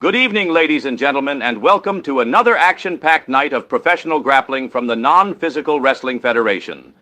Good evening, ladies and gentlemen, and welcome to another action-packed night of professional grappling from the Non-Physical Wrestling Federation.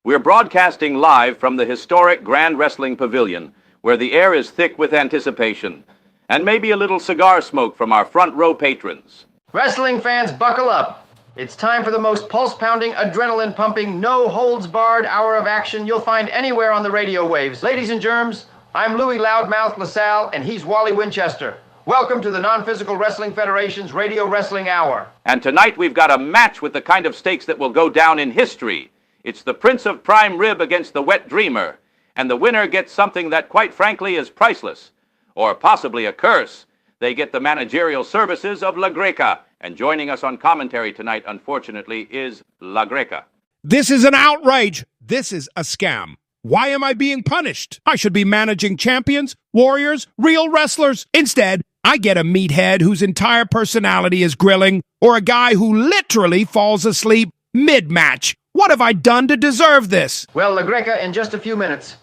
We're broadcasting live from the historic Grand Wrestling Pavilion, where the air is thick with anticipation, and maybe a little cigar smoke from our front row patrons. Wrestling fans, buckle up. It's time for the most pulse-pounding, adrenaline-pumping, no-holds-barred hour of action you'll find anywhere on the radio waves. Ladies and germs, I'm Louie Loudmouth LaSalle, and he's Wally Winchester. Welcome to the Non-Physical Wrestling Federation's Radio Wrestling Hour. And tonight we've got a match with the kind of stakes that will go down in history. It's the Prince of Prime Rib against the Wet Dreamer, and the winner gets something that, quite frankly, is priceless, or possibly a curse. They get the managerial services of LaGreca, and joining us on commentary tonight, unfortunately, is LaGreca. This is an outrage. This is a scam. Why am I being punished? I should be managing champions, warriors, real wrestlers. Instead, I get a meathead whose entire personality is grilling, or a guy who literally falls asleep mid-match. What have I done to deserve this? Well, LaGreca, in just a few minutes,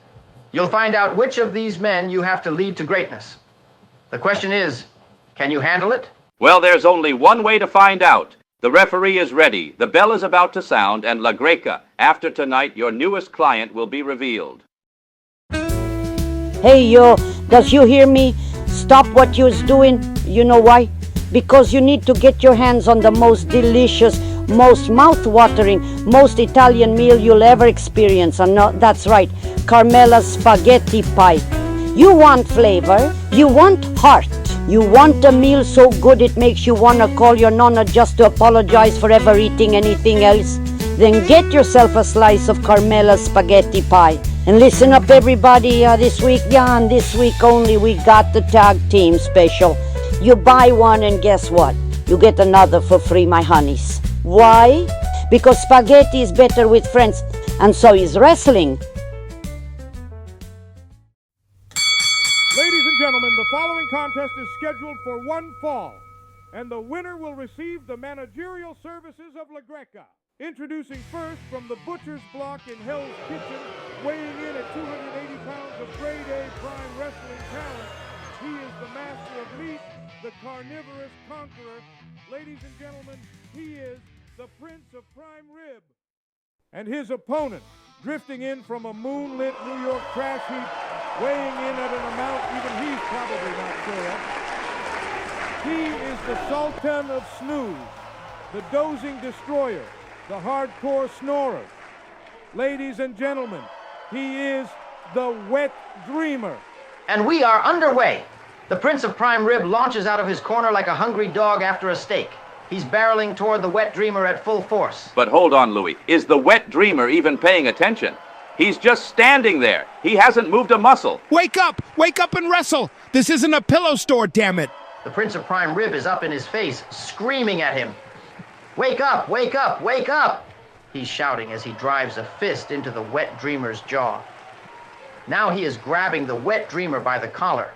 you'll find out which of these men you have to lead to greatness. The question is, can you handle it? Well, there's only one way to find out. The referee is ready, the bell is about to sound, and LaGreca, after tonight, your newest client will be revealed. Hey, yo, does you hear me? Stop what you's doing. You know why? Because you need to get your hands on the most delicious, most mouth-watering, most Italian meal you'll ever experience. And no, that's right, Carmella's spaghetti pie. You want flavor, you want heart. You want a meal so good it makes you want to call your nonna just to apologize for ever eating anything else? Then get yourself a slice of Carmella's spaghetti pie. And listen up, everybody, this week only, we got the tag team special. You buy one and guess what? You get another for free, my honeys. Why? Because spaghetti is better with friends, and so is wrestling. Ladies and gentlemen, the following contest is scheduled for one fall, and the winner will receive the managerial services of LaGreca. Introducing first from the Butcher's Block in Hell's Kitchen, weighing in at 280 pounds of grade A prime wrestling talent, he is the master of meat, the carnivorous conqueror. Ladies and gentlemen, he is the Prince of Prime Rib. And his opponent, drifting in from a moonlit New York trash heap, weighing in at an amount even he's probably not sure of. He is the Sultan of Snooze, the dozing destroyer, the hardcore snorer. Ladies and gentlemen, he is the Wet Dreamer. And we are underway. The Prince of Prime Rib launches out of his corner like a hungry dog after a steak. He's barreling toward the Wet Dreamer at full force. But hold on, Louie. Is the Wet Dreamer even paying attention? He's just standing there. He hasn't moved a muscle. Wake up and wrestle. This isn't a pillow store, damn it. The Prince of Prime Rib is up in his face, screaming at him. Wake up, wake up, wake up! He's shouting as he drives a fist into the Wet Dreamer's jaw. Now he is grabbing the Wet Dreamer by the collar,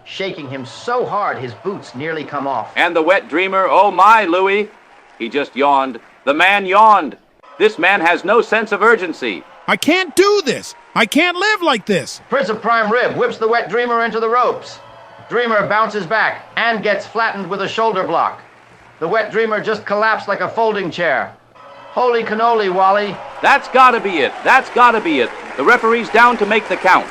shaking him so hard his boots nearly come off. And the Wet Dreamer, oh my, Louie. He just yawned. The man yawned. This man has no sense of urgency. I can't do this. I can't live like this. Prince of Prime Rib whips the Wet Dreamer into the ropes. Dreamer bounces back and gets flattened with a shoulder block. The Wet Dreamer just collapsed like a folding chair. Holy cannoli, Wally. That's gotta be it. That's gotta be it. The referee's down to make the count.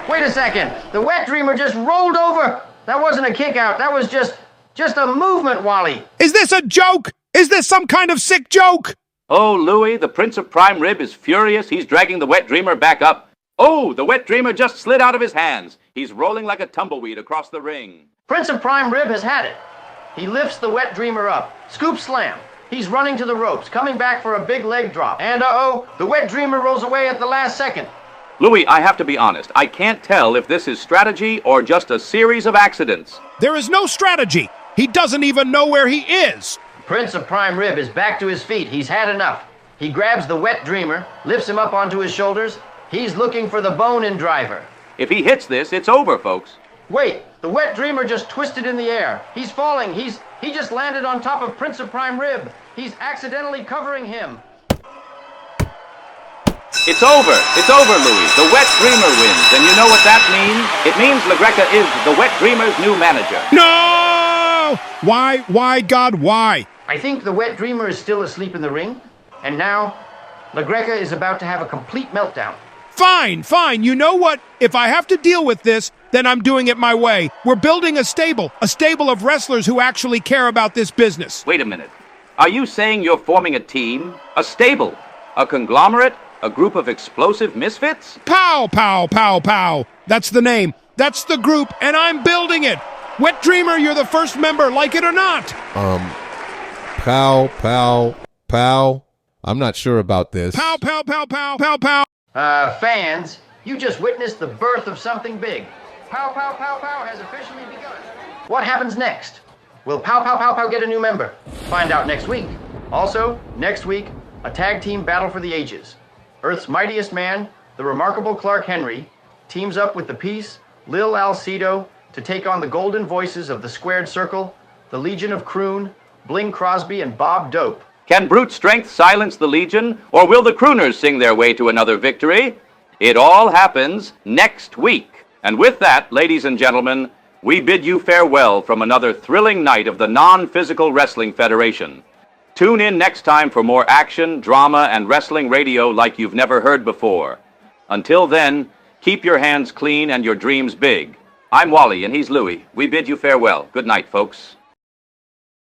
Wait a second. The Wet Dreamer just rolled over. That wasn't a kick out. That was just a movement, Wally. Is this a joke? Is this some kind of sick joke? Oh, Louie, the Prince of Prime Rib is furious. He's dragging the Wet Dreamer back up. Oh, the Wet Dreamer just slid out of his hands. He's rolling like a tumbleweed across the ring. Prince of Prime Rib has had it. He lifts the Wet Dreamer up. Scoop slam. He's running to the ropes, coming back for a big leg drop. And the Wet Dreamer rolls away at the last second. Louie, I have to be honest. I can't tell if this is strategy or just a series of accidents. There is no strategy. He doesn't even know where he is. Prince of Prime Rib is back to his feet. He's had enough. He grabs the Wet Dreamer, lifts him up onto his shoulders. He's looking for the bone-in driver. If he hits this, it's over, folks. Wait, the Wet Dreamer just twisted in the air. He's falling. He just landed on top of Prince of Prime Rib. He's accidentally covering him. It's over. It's over, Louie. The Wet Dreamer wins. And you know what that means? It means LaGreca is the Wet Dreamer's new manager. No! Why, God, why? I think the Wet Dreamer is still asleep in the ring, and now LaGreca is about to have a complete meltdown. Fine. You know what? If I have to deal with this, then I'm doing it my way. We're building a stable of wrestlers who actually care about this business. Wait a minute. Are you saying you're forming a team? A stable? A conglomerate? A group of explosive misfits? Pow, pow, pow, pow. That's the name. That's the group, and I'm building it. Wet Dreamer, you're the first member, like it or not. Pow. I'm not sure about this. Pow, pow, pow, pow, pow, pow. Fans, you just witnessed the birth of something big. Pow, pow, pow, pow has officially begun. What happens next? Will Pow, pow, pow, pow get a new member? Find out next week. Also, next week, a tag team battle for the ages. Earth's mightiest man, the remarkable Clark Henry, teams up with the Peace, Lil Alcedo, to take on the golden voices of the Squared Circle, the Legion of Croon, Bling Crosby, and Bob Dope. Can brute strength silence the Legion, or will the crooners sing their way to another victory? It all happens next week. And with that, ladies and gentlemen, we bid you farewell from another thrilling night of the Non-Physical Wrestling Federation. Tune in next time for more action, drama, and wrestling radio like you've never heard before. Until then, keep your hands clean and your dreams big. I'm Wally, and he's Louie. We bid you farewell. Good night, folks.